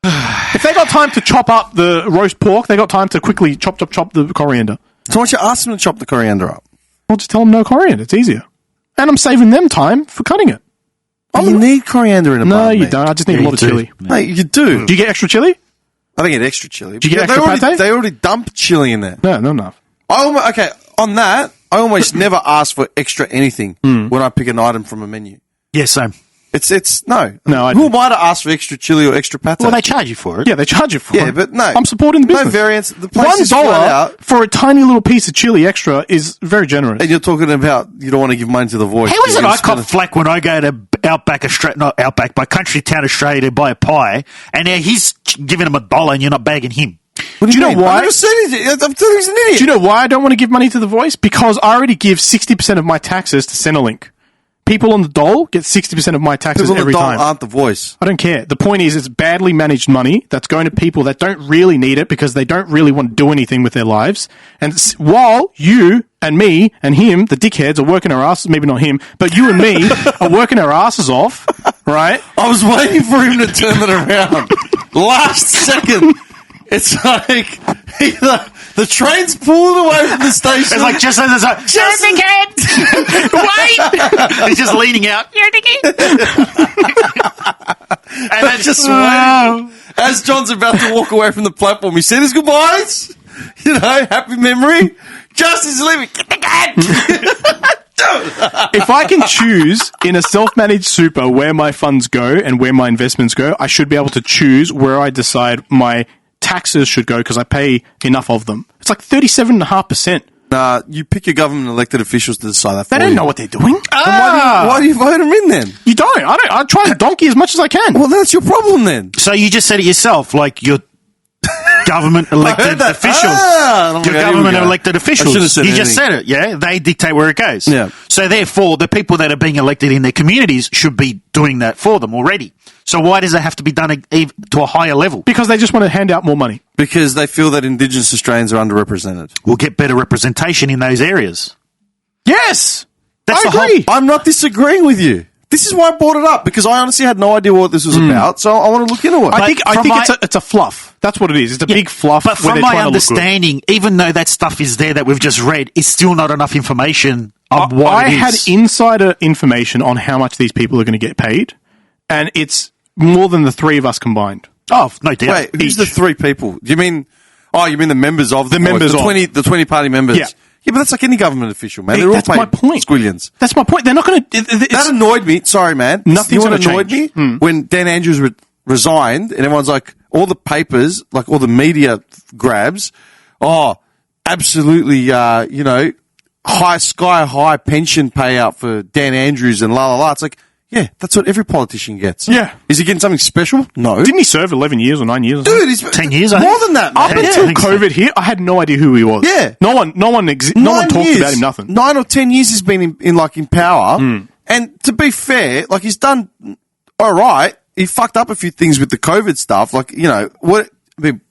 If they got time to chop up the roast pork, they got time to quickly chop the coriander. So why don't you ask them to chop the coriander up? I'll just tell them no coriander. It's easier. And I'm saving them time for cutting it. You need coriander in a No, bun, you mate. don't. I just need Yeah, a you lot of do. chili. Mate, you do. Do you get extra chili? I think get extra chili. Do you get They extra already- pate? They already dump chili in there. No, not enough. Okay, on that, I almost never ask for extra anything when I pick an item from a menu. Yeah, same. It's no. No, I Who don't. am I to ask for extra chili or extra pate? Well, they charge you for it. Yeah, they charge you for it. Yeah, but no. I'm supporting the business. No variance. The place is flat $1 out. for a tiny little piece of chili extra is very generous. And you're talking about you don't want to give money to the voice. How is it You're I spending- cop flack when I go to Outback Australia, not Outback, by Country Town Australia to buy a pie, and now he's giving him $1 and you're not bagging him? What Do you know mean? why? I've never seen it. I'm telling you, he's an idiot. Do you know why I don't want to give money to the voice? Because I already give 60% of my taxes to Centrelink. People on the dole get 60% of my taxes People every that time. aren't the voice. I don't care. The point is, it's badly managed money that's going to people that don't really need it because they don't really want to do anything with their lives. And while you and me and him, the dickheads, are working our asses, maybe not him, but you and me are working our asses off, right? I was waiting for him to turn it around. Last second. It's like the train's pulling away from the station. It's like just as a wait, he's just leaning out. and then just waiting. As John's about to walk away from the platform, he said his goodbyes. You know, happy memory. Justin's leaving. Get the cat. If I can choose in a self-managed super where my funds go and where my investments go, I should be able to choose where I decide my taxes should go because I pay enough of them. It's like 37.5%. Nah, you pick your government elected officials to decide that for They don't you. know what they're doing. Why do you vote them in then? You don't. I try and donkey as much as I can. Well, that's your problem then. So you just said it yourself, like your government I elected heard that. officials. Ah, Your here we government go. elected I officials. should have said You just anything. said it, yeah? They dictate where it goes. Yeah. So therefore, the people that are being elected in their communities should be doing that for them already. So why does it have to be done to a higher level? Because they just want to hand out more money. Because they feel that Indigenous Australians are underrepresented. We'll get better representation in those areas. Yes! That's I the agree. I'm not disagreeing with you. This is why I brought it up, because I honestly had no idea what this was about, so I want to look into it. I think from my- it's a fluff. That's what it is. It's a big fluff. But where from they're my trying to look good. understanding, even though that stuff is there that we've just read, it's still not enough information on what I it is. had insider information on how much these people are going to get paid, and it's more than the three of us combined. Oh, no doubt. Wait, who's the each. three people? Do you mean? Oh, you mean the members of the members the of. 20 party members? Yeah. Yeah, but that's like any government official, man. Hey, They're all that's paid my point. squillions. That's my point. They're not going to. That annoyed me. Sorry, man. Nothing's You know what gonna annoyed change. me when Dan Andrews resigned, and everyone's like, all the papers, like all the media grabs. Oh, absolutely. Sky high pension payout for Dan Andrews and la la la. It's like, Yeah, that's what every politician gets. Yeah. Is he getting something special? No. Didn't he serve 11 years or 9 years? Or something? Dude, he's 10 years, I more think. than that, Up man. until I think so. COVID hit, I had no idea who he was. Yeah. No one talked about him, nothing. 9 or 10 years he's been in power. And to be fair, like, he's done all right. He fucked up a few things with the COVID stuff. Like, you know,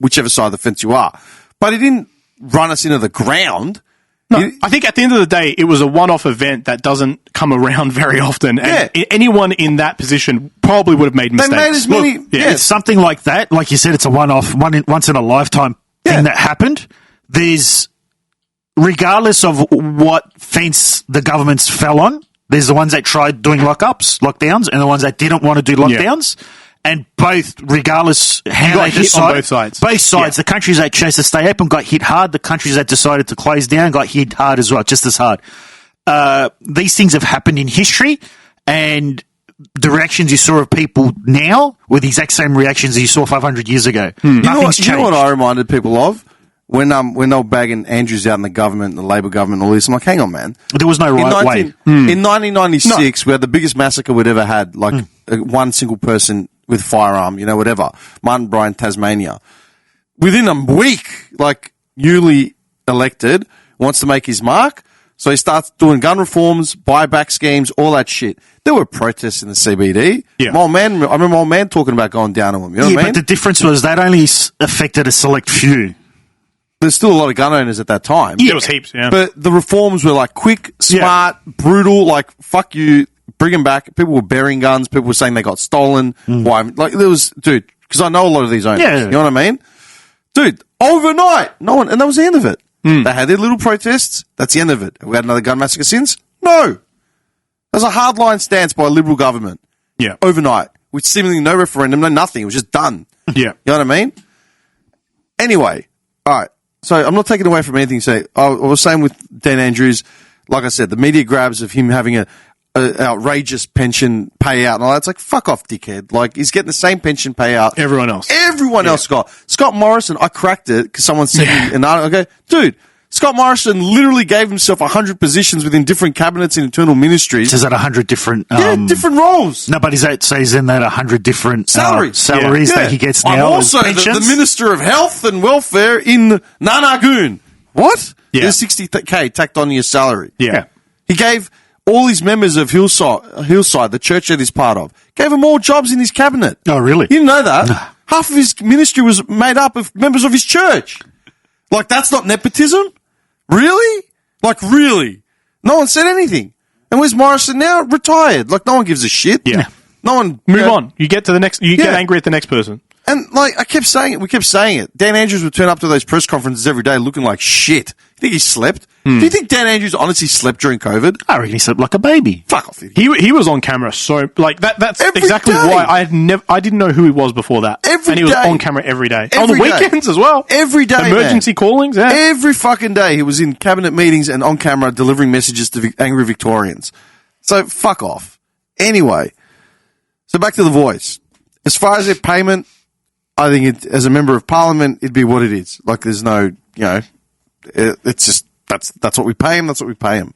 whichever side of the fence you are. But he didn't run us into the ground. No, I think at the end of the day, it was a one-off event that doesn't come around very often. And anyone in that position probably would have made mistakes. They made as many... It's something like that. Like you said, it's a one-off, once in a lifetime thing that happened. There's, regardless of what fence the governments fell on, there's the ones that tried doing lockdowns, and the ones that didn't want to do lockdowns. And both, regardless how they decided, on both sides. Both sides. The countries that chose to stay open got hit hard. The countries that decided to close down got hit hard as well, just as hard. These things have happened in history, and the reactions you saw of people now were the exact same reactions that you saw 500 years ago. Nothing's changed. You know what I reminded people of? When they were bagging Andrews out in the government, the Labor government, all this, I'm like, hang on, man. There was no right way. In 1996, we had the biggest massacre we'd ever had, like one single person with firearm, you know, whatever. Martin Bryan, Tasmania. Within a week, like, newly elected, wants to make his mark, so he starts doing gun reforms, buyback schemes, all that shit. There were protests in the CBD. Yeah. I remember my old man talking about going down to him. You know what I mean? But the difference was that only affected a select few. There's still a lot of gun owners at that time. There was heaps, yeah. But the reforms were like quick, smart, brutal, like, fuck you, bring them back. People were burying guns. People were saying they got stolen. Why? Like, there was, dude, because I know a lot of these owners. Yeah. You know what I mean? Dude, overnight, no one, and that was the end of it. They had their little protests. That's the end of it. Have we had another gun massacre since? No. There's a hardline stance by a Liberal government. Yeah. Overnight, with seemingly no referendum, no nothing. It was just done. Yeah. You know what I mean? Anyway, all right. So I'm not taking away from anything. Say, I was saying with Dan Andrews, like I said, the media grabs of him having a outrageous pension payout and all that. It's like, fuck off, dickhead. Like, he's getting the same pension payout Everyone else got. Scott Morrison, I cracked it because someone sent me an article. Okay, dude, Scott Morrison literally gave himself 100 positions within different cabinets and internal ministries. So is that 100 different... different roles. No, but is in that 100 different salaries that he gets now? I'm also the Minister of Health and Welfare in Nanagoon. What? Yeah. There's 60K tacked on your salary. Yeah. He gave all his members of Hillside, the church that he's part of, gave him all jobs in his cabinet. Oh, really? You didn't know that? Half of his ministry was made up of members of his church. Like, that's not nepotism? Really? Like, really? No one said anything. And where's Morrison now? Retired. Like, no one gives a shit. Yeah. No one... Move on. You get to the next... You get angry at the next person. And, like, I kept saying it. We kept saying it. Dan Andrews would turn up to those press conferences every day looking like shit. You think he slept? Do you think Dan Andrews honestly slept during COVID? I reckon he slept like a baby. Fuck off. He was on camera so... Like, that's Every exactly day. why I didn't know who he was before that. Every and he was day. on camera every day. Every on the day. weekends as well. Every day, Emergency callings, yeah. Every fucking day he was in cabinet meetings and on camera delivering messages to angry Victorians. So, fuck off. Anyway, so back to The Voice. As far as their payment, I think as a member of parliament, it'd be what it is. Like, there's no, you know, it's just, that's what we pay him, that's what we pay him.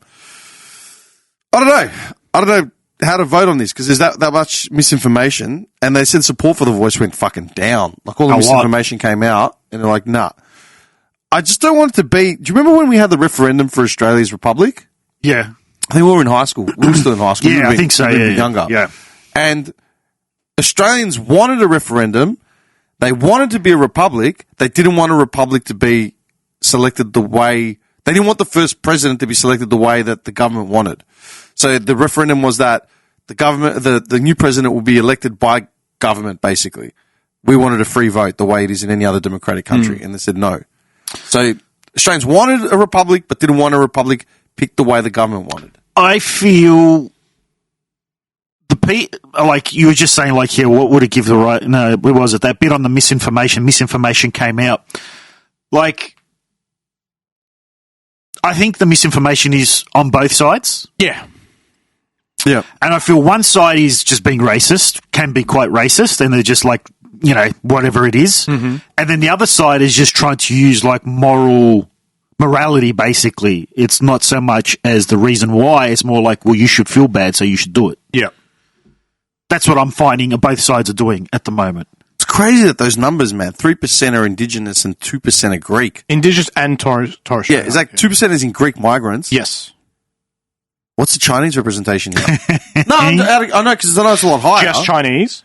I don't know how to vote on this because there's that much misinformation, and they said support for The Voice went fucking down. Like, all the misinformation came out, and they're like, nah. I just don't want it to be... Do you remember when we had the referendum for Australia's Republic? Yeah. I think we were in high school. We were still in high school. Yeah, I think so. Yeah, younger. Yeah. And Australians wanted a referendum. They wanted to be a republic. They didn't want a republic to be selected the way... They didn't want the first president to be selected the way that the government wanted. So the referendum was that the government, the new president will be elected by government, basically. We wanted a free vote the way it is in any other democratic country. And they said no. So Australians wanted a republic, but didn't want a republic picked the way the government wanted. I feel like you were just saying, like, yeah, what would it give the right? No, where was it? That bit on the misinformation. Misinformation came out. Like, I think the misinformation is on both sides. Yeah. Yeah. And I feel one side is just being racist, can be quite racist, and they're just like, you know, whatever it is. Mm-hmm. And then the other side is just trying to use like morality, basically. It's not so much as the reason why, it's more like, well, you should feel bad, so you should do it. Yeah. That's what I'm finding both sides are doing at the moment. It's crazy that those numbers, man. 3% are Indigenous and 2% are Greek. Indigenous and Torres Strait. Yeah, is that 2% is in Greek migrants? Yes. What's the Chinese representation here? No, I know, because I know it's a lot higher. Just Chinese?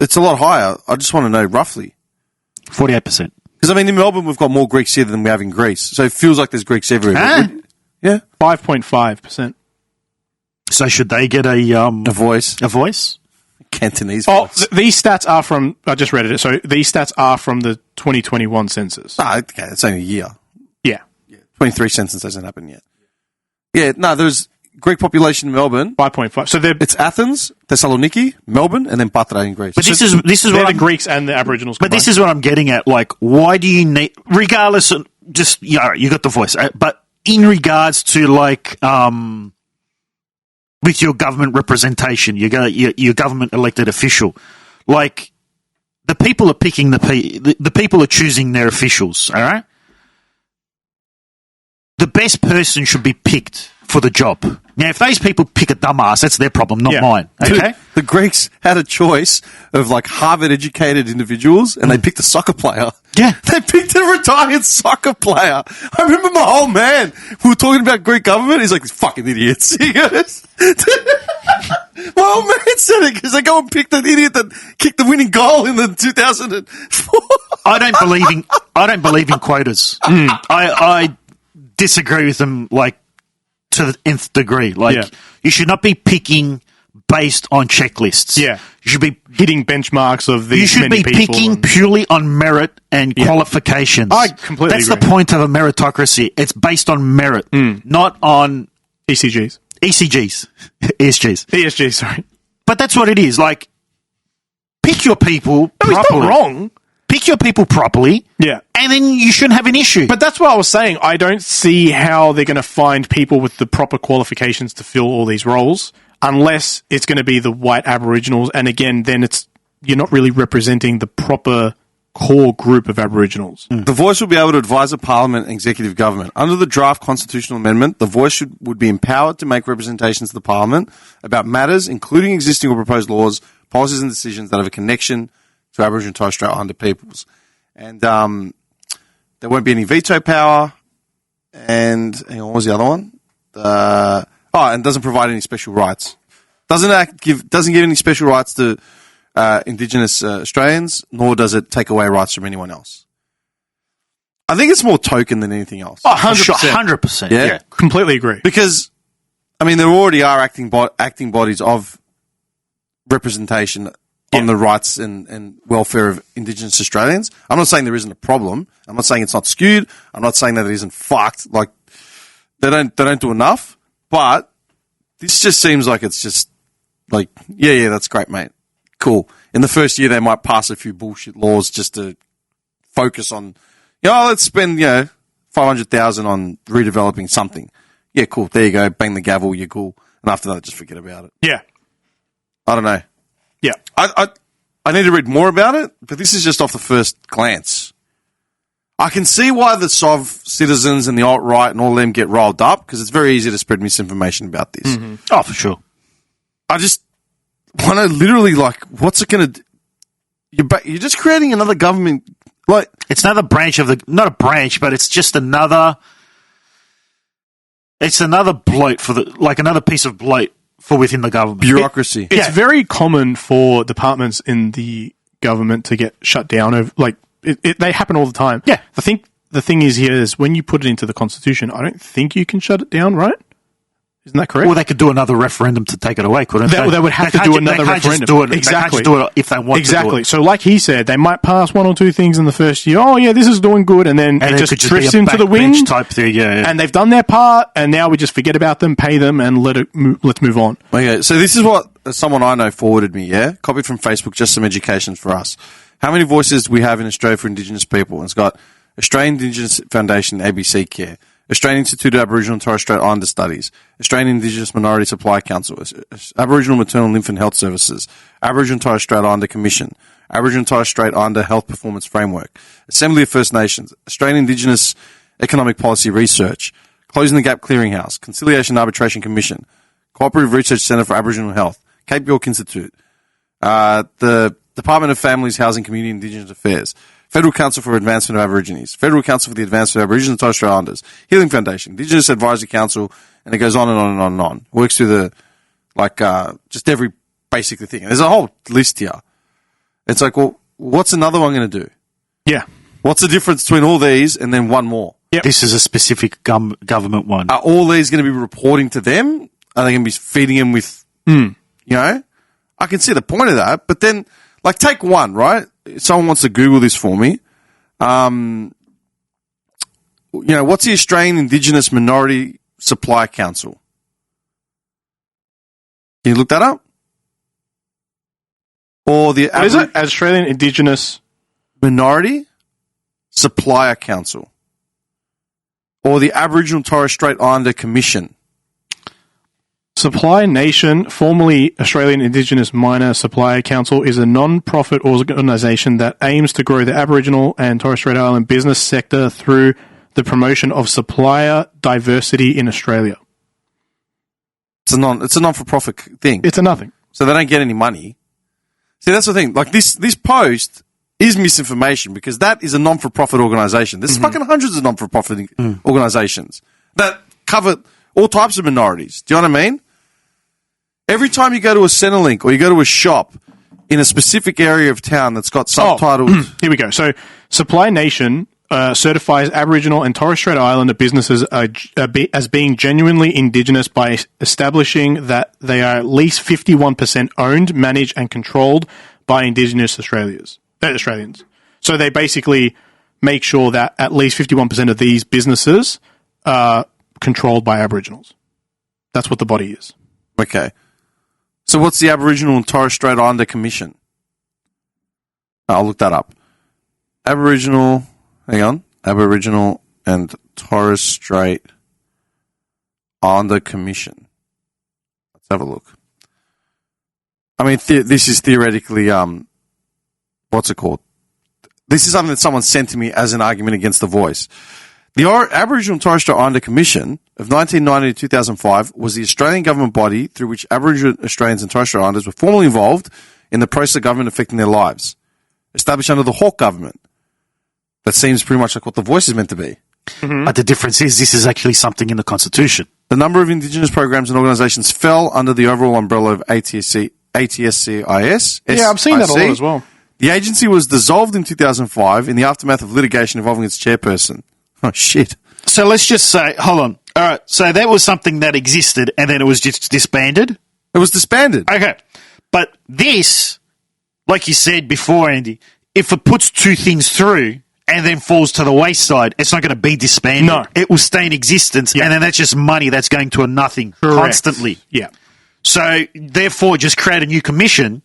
It's a lot higher. I just want to know roughly. 48%. Because, I mean, in Melbourne, we've got more Greeks here than we have in Greece. So it feels like there's Greeks everywhere. Huh? Yeah. 5.5%. So should they get a voice. A voice? Cantonese Oh, voice. these stats are from, I just read it, so these stats are from the 2021 census. Okay, it's only a year. Yeah. 23 census hasn't happened yet. Yeah, no, there's Greek population in Melbourne. 5.5. So It's Athens, Thessaloniki, Melbourne, and then Patra in Greece. But this is they're what the Greeks and the Aboriginals But combined. this is what I'm getting at. Like, why do you need, regardless of just, you know, you got the voice, but in regards to like, with your government representation, your government elected official, like the people are picking the people are choosing their officials. All right, the best person should be picked for the job. Now, if those people pick a dumbass, that's their problem, not mine. Okay. The Greeks had a choice of like Harvard-educated individuals, and they picked a soccer player. Yeah. They picked a retired soccer player. I remember my old man, we were talking about Greek government, he's like, these fucking idiots. He goes, my old man said it because they go and pick the idiot that kicked the winning goal in the 2004. I don't believe in quotas. I disagree with them, like, to the nth degree. Like, you should not be picking based on checklists. Yeah. You should be hitting benchmarks of these You should many be people picking and- purely on merit and qualifications. I completely That's agree. the point of a meritocracy. It's based on merit, not on ECGs. ECGs. ESGs. ESG, sorry. But that's what it is. Like, pick your people No, he's properly. not wrong. Pick your people properly. Yeah. And then you shouldn't have an issue. But that's what I was saying. I don't see how they're going to find people with the proper qualifications to fill all these roles unless it's going to be the white Aboriginals. And again, then you're not really representing the proper core group of Aboriginals. The Voice will be able to advise the Parliament and executive government. Under the draft constitutional amendment, the Voice would be empowered to make representations to the Parliament about matters, including existing or proposed laws, policies and decisions that have a connection to Aboriginal and Torres Strait Islander peoples. And there won't be any veto power. And hang on, what was the other one? And doesn't provide any special rights. Doesn't give any special rights to Indigenous Australians, nor does it take away rights from anyone else. I think it's more token than anything else. Oh, 100%. 100%. Yeah? Yeah. Completely agree. Because, I mean, there already are acting bodies of representation on the rights and welfare of Indigenous Australians. I'm not saying there isn't a problem. I'm not saying it's not skewed. I'm not saying that it isn't fucked. Like, they don't do enough. But this just seems like it's just like, yeah, that's great, mate. Cool. In the first year, they might pass a few bullshit laws just to focus on, let's spend, $500,000 on redeveloping something. Yeah, cool. There you go. Bang the gavel. You're cool. And after that, just forget about it. Yeah. I don't know. Yeah. I need to read more about it, but this is just off the first glance. I can see why the SOV citizens and the alt-right and all of them get rolled up, because it's very easy to spread misinformation about this. Mm-hmm. Oh, for sure. I just want to literally, like, what's it going to do? You're just creating another government. Like, It's another branch of not a branch, but it's just another bloat another piece of bloat for within the government. bureaucracy. It's very common for departments in the government to get shut down. They happen all the time. Yeah. I think the thing is when you put it into the Constitution, I don't think you can shut it down, right? Isn't that correct? Or they could do another referendum to take it away, couldn't they? They would have to do another referendum. Do it. Exactly. They can't just do it if they want to do Exactly. it. So like he said, they might pass one or two things in the first year. Oh, yeah, this is doing good. And then it just drifts be a into the backbench wind. type thing. Yeah. And they've done their part. And now we just forget about them, pay them, and let's move on. Okay, so this is what someone I know forwarded me, yeah? Copied from Facebook, just some education for us. How many voices do we have in Australia for Indigenous people? And it's got Australian Indigenous Foundation, ABC Care, Australian Institute of Aboriginal and Torres Strait Islander Studies, Australian Indigenous Minority Supply Council, Aboriginal Maternal and Infant Health Services, Aboriginal and Torres Strait Islander Commission, Aboriginal and Torres Strait Islander Health Performance Framework, Assembly of First Nations, Australian Indigenous Economic Policy Research, Closing the Gap Clearinghouse, Conciliation and Arbitration Commission, Cooperative Research Centre for Aboriginal Health, Cape York Institute, the Department of Families, Housing, Community and Indigenous Affairs, Federal Council for Advancement of Aborigines, Federal Council for the Advancement of Aboriginal and Torres Strait Islanders, Healing Foundation, Indigenous Advisory Council, and it goes on and on and on and on. Works through the, just every basically thing. And there's a whole list here. It's like, well, what's another one going to do? Yeah. What's the difference between all these and then one more? Yep. This is a specific government one. Are all these going to be reporting to them? Are they going to be feeding them with, you know? I can see the point of that, but then, like, take one, right? If someone wants to Google this for me. You know, what's the Australian Indigenous Minority Supply Council? Can you look that up? Or the What is it? Australian Indigenous Minority Supplier Council. Or the Aboriginal Torres Strait Islander Commission. Supply Nation, formerly Australian Indigenous Minor Supplier Council, is a non-profit organisation that aims to grow the Aboriginal and Torres Strait Island business sector through the promotion of supplier diversity in Australia. It's a non-for-profit thing. It's a nothing. So they don't get any money. See, that's the thing. Like, this post is misinformation because that is a non-for-profit organisation. There's fucking hundreds of non-for-profit organisations that cover all types of minorities. Do you know what I mean? Every time you go to a Centrelink or you go to a shop in a specific area of town that's got subtitled... Here we go. So, Supply Nation certifies Aboriginal and Torres Strait Islander businesses as being genuinely Indigenous by establishing that they are at least 51% owned, managed and controlled by Indigenous Australians. So they basically make sure that at least 51% of these businesses are controlled by Aboriginals. That's what the body is. Okay. So what's the Aboriginal and Torres Strait Islander Commission? I'll look that up. Aboriginal and Torres Strait Islander Commission. Let's have a look. I mean, this is theoretically, what's it called? This is something that someone sent to me as an argument against The Voice. The Aboriginal and Torres Strait Islander Commission of 1990 to 2005 was the Australian government body through which Aboriginal Australians and Torres Strait Islanders were formally involved in the process of government affecting their lives. Established under the Hawke government. That seems pretty much like what The Voice is meant to be. Mm-hmm. But the difference is this is actually something in the Constitution. The number of Indigenous programs and organisations fell under the overall umbrella of ATSCIS. Yeah, I've seen that a lot as well. The agency was dissolved in 2005 in the aftermath of litigation involving its chairperson. Oh, shit. So let's just say, hold on. All right, so that was something that existed and then it was just disbanded? It was disbanded. Okay. But this, like you said before, Andy, if it puts two things through and then falls to the wayside, it's not going to be disbanded. No. It will stay in existence, and then that's just money that's going to a nothing constantly. Yeah. So, therefore, just create a new commission,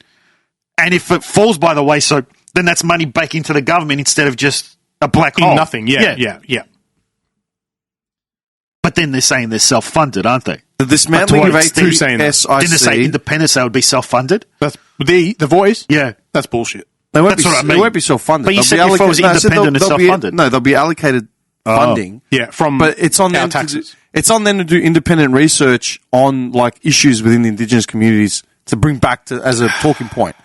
and if it falls by the wayside, then that's money back into the government instead of just a black hole. Nothing, yeah. But then they're saying they're self-funded, aren't they? The dismantling of ATSIC. Didn't they say independence, they would be self-funded? That's the Voice? Yeah. That's bullshit. They won't be self-funded. But you said before it was independent and self-funded. No, they'll be allocated funding. Yeah, from but it's on our them taxes. It's on them to do independent research on like issues within the Indigenous communities to bring back to as a talking point.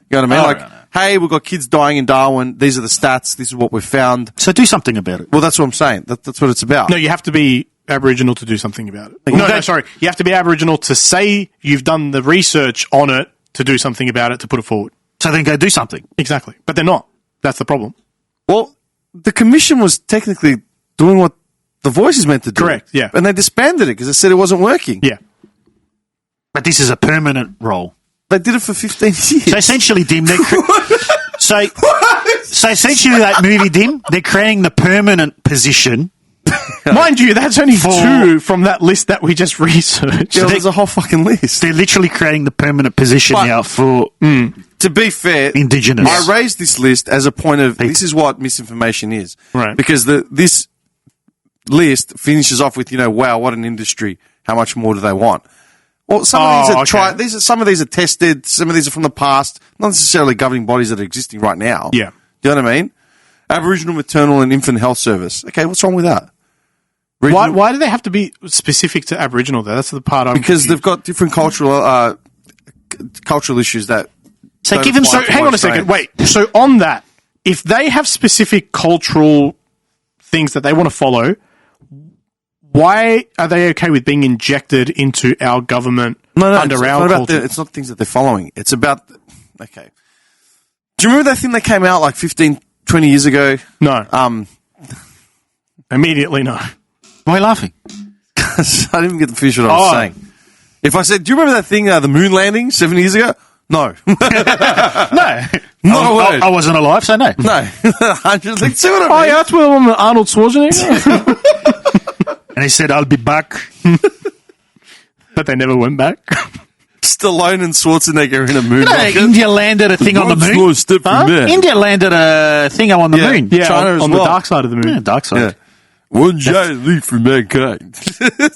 You know what I mean? Hey, we've got kids dying in Darwin. These are the stats. This is what we've found. So do something about it. Well, that's what I'm saying. That's what it's about. No, you have to be Aboriginal to do something about it. No, sorry. You have to be Aboriginal to say you've done the research on it to do something about it, to put it forward. So then go do something. Exactly. But they're not. That's the problem. Well, the commission was technically doing what The Voice is meant to do. Correct, yeah. And they disbanded it because they said it wasn't working. Yeah. But this is a permanent role. They did it for 15 years. So essentially, Dim, so essentially that movie, Dim, they're creating the permanent position. Mind you, that's only two from that list that we just researched. Yeah, there's a whole fucking list. They're literally creating the permanent position now for to be fair, Indigenous. I raised this list as a point of this is what misinformation is. Right. Because this list finishes off with, wow, what an industry. How much more do they want? Well, some of these are some of these are tested, some of these are from the past, not necessarily governing bodies that are existing right now. Yeah. Do you know what I mean? Aboriginal Maternal and Infant Health Service. Okay, what's wrong with that? Why do they have to be specific to Aboriginal, though? That's the part I'm Because confused. they've got different cultural cultural issues that. So don't give him apply some. to Hang on a second. Australians. Wait. So on that, if they have specific cultural things that they want to follow, why are they okay with being injected into our government under it's our not about culture? it's not things that they're following. It's about. Okay. Do you remember that thing that came out like 15, 20 years ago? No. Immediately, no. Why are you laughing? I didn't even get the finish what I was saying. If I said, do you remember that thing, the moon landing 7 years ago? No. No. No word. I wasn't alive, so no. No. 100. Like, see what I mean? Oh, yeah, that's where Arnold Schwarzenegger. And he said, I'll be back. But they never went back. Stallone and Schwarzenegger in a moon rocket. India landed a thing on the moon. Step from there. India landed a thing on the Yeah. moon. Yeah, China as on well. the dark side of the moon. Yeah, dark side. Yeah. One giant leap for mankind.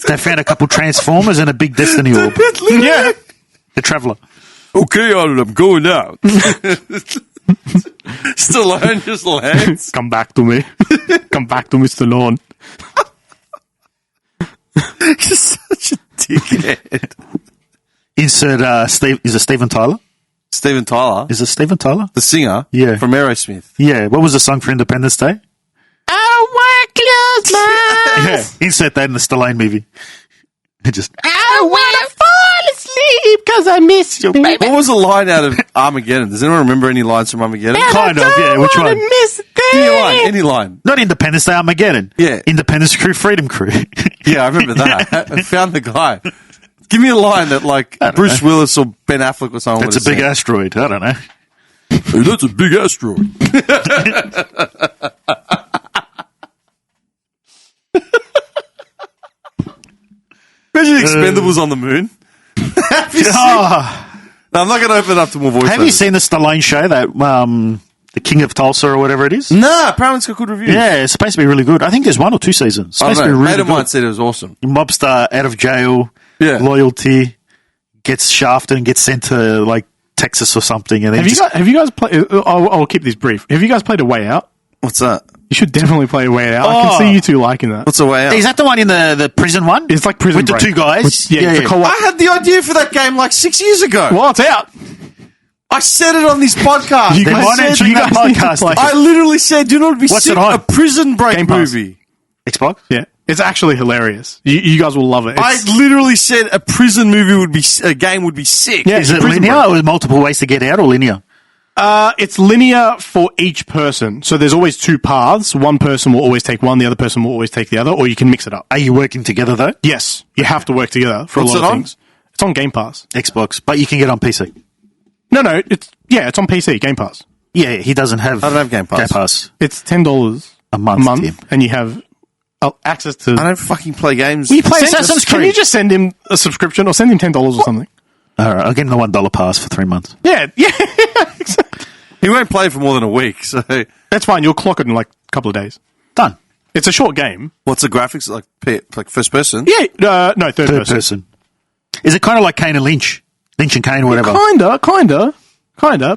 They found a couple Transformers and a big Destiny orb. Yeah. The Traveller. Okay, Arnold, I'm going out. Stallone just lands. Come back to me. Come back to Mr. Lawn. He's such a dickhead. Insert Steve. Is it Steven Tyler? Steven Tyler, Is it Steven Tyler? the singer Yeah. from Aerosmith. Yeah. What was the song for Independence Day? Yeah. Insert that in the Stallone movie. It just. I want to fall asleep because I miss you, baby. What was the line out of Armageddon? Does anyone remember any lines from Armageddon? Kind of, yeah. Which one? Any line, any line. Not Independence Day, Armageddon. Yeah. Independence Crew, Freedom Crew. Yeah, I remember that. I found the guy. Give me a line that, like, Bruce Willis or Ben Affleck or someone That's a would big have asteroid. I don't know. said. That's a big asteroid. Imagine Expendables on the moon. Have you seen- No, I'm not going to open it up to more voice. Have you seen the Stallone show, that the King of Tulsa or whatever it is? Nah, apparently it's got good reviews. Yeah, it's supposed to be really good. I think there's 1 or 2 seasons. It's I supposed don't to know. be Mate really of mine good. said it was awesome. Mobster out of jail, Yeah. loyalty, gets shafted and gets sent to like Texas or something. And then Have you guys played? I'll keep this brief. Have you guys played A Way Out? What's that? You should definitely play A Way Out. I can see you two liking that. What's the way out? Is that the one in the prison one? It's like Prison with the Break. 2 guys. It's a co-op. I had the idea for that game like 6 years ago. Well, it's out. I said it on this podcast. You Then guys why don't said you you make guys need to podcast? play. I literally said, do not be What's sick. it on? A Prison Break Game Pass. movie. Xbox? Yeah, it's actually hilarious. You guys will love it. I literally said a prison movie would be a game would be sick. Yeah. Is it Prison linear Break. or multiple ways to get out or linear? It's linear for each person. So there's always 2 paths. One person will always take one, the other person will always take the other, or you can mix it up. Are you working together though? Yes, you have to work together for What's a lot it of on? things. It's on Game Pass. Xbox, but you can get on PC. No, it's on PC, Game Pass. Yeah, he doesn't have. I don't have Game Pass. It's $10 A month, Tim. and you have access to. I don't fucking play games. You play Assassin's Can Creed. you just send him a subscription or send him $10 or something? All right, I'll give him the $1 pass for 3 months. Yeah. He won't play for more than a week. So, That's fine. You'll clock it in like a couple of days. Done. It's a short game. what's the graphics like? Like first person? Yeah. No, third Third person. person. Is it kind of like Kane and Lynch? Lynch and Kane or whatever? Kinda.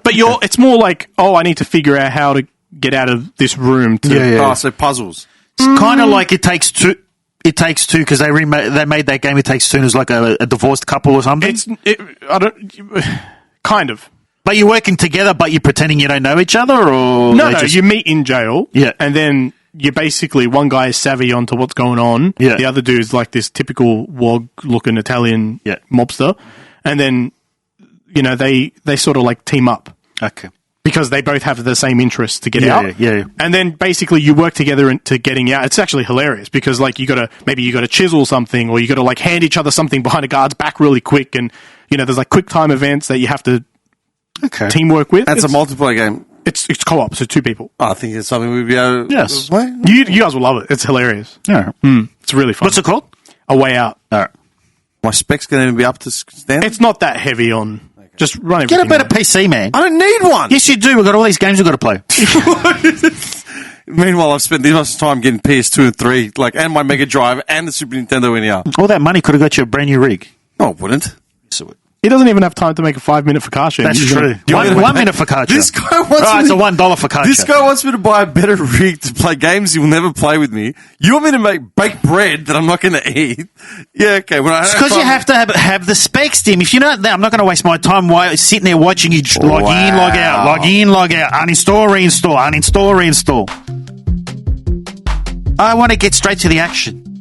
But it's more like, I need to figure out how to get out of this room. Yeah. Oh, so puzzles. It's kind of like It Takes Two. It Takes Two because they made that game. It Takes Two and it was like a divorced couple or something. Kind of. But you're working together, but you're pretending you don't know each other, or No, you meet in jail. Yeah. And then you basically, one guy is savvy onto what's going on. Yeah. The other dude's like this typical wog-looking Italian Yeah. mobster. And then, they sort of like team up Okay. because they both have the same interests to get Yeah, out. yeah. And then basically you work together into getting out. It's actually hilarious because like you gotta chisel something, or you gotta like hand each other something behind a guard's back really quick, and there's like quick time events that you have to Okay. teamwork with. That's a It's- multiplayer game. It's co-op, so 2 people. I think it's something we'd be able to Yes. play. You guys will love it. It's hilarious. All right. It's really fun. What's it called? A Way Out. All right. My specs going to be up to standard? It's not that heavy on. Just run Get a everything. better there. PC, man. I don't need one. Yes, you do. We've got all these games we've got to play. Meanwhile, I've spent this much time getting PS2 and 3, and my Mega Drive and the Super Nintendo in here. All that money could have got you a brand new rig. No, it wouldn't. So He doesn't even have time to make a 5-minute focaccia. That's true. One minute focaccia. This guy wants right, me it's to, a $1 focaccia. This guy wants me to buy a better rig to play games he will never play with me. You want me to make baked bread that I'm not going to eat? Yeah, okay. It's because you have to have the specs, Tim. If you're not there, I'm not going to waste my time sitting there watching you log in, log out, log in, log out, uninstall, reinstall, uninstall, reinstall. I want to get straight to the action.